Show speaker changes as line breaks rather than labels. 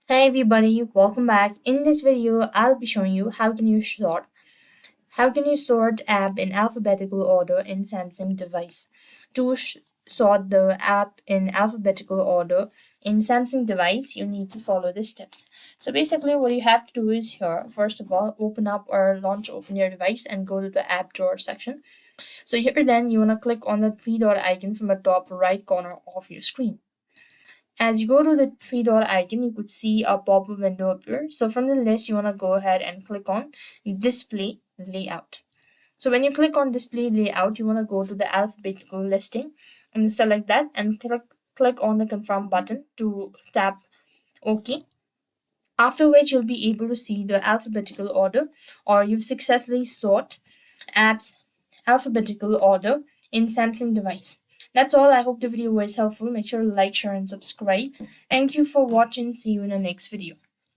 Hey everybody, welcome back. In this video, I'll be showing you how can you sort app in alphabetical order in Samsung device. To sort the app in alphabetical order in Samsung device, you need to follow the steps. So basically, what you have to do is here. First of all, open your device and go to the app drawer section. So here, then you wanna click on the three dot icon from the top right corner of your screen. As you go to the three dot icon, you could see a pop-up window appear. So from the list, you want to go ahead and click on Display Layout. So when you click on Display Layout, you want to go to the alphabetical listing and select that and click on the Confirm button to tap OK. After which you'll be able to see the alphabetical order, or you've successfully sort apps alphabetical order in Samsung device. That's all. I hope the video was helpful. Make sure to like, share, and subscribe. Thank you for watching. See you in the next video.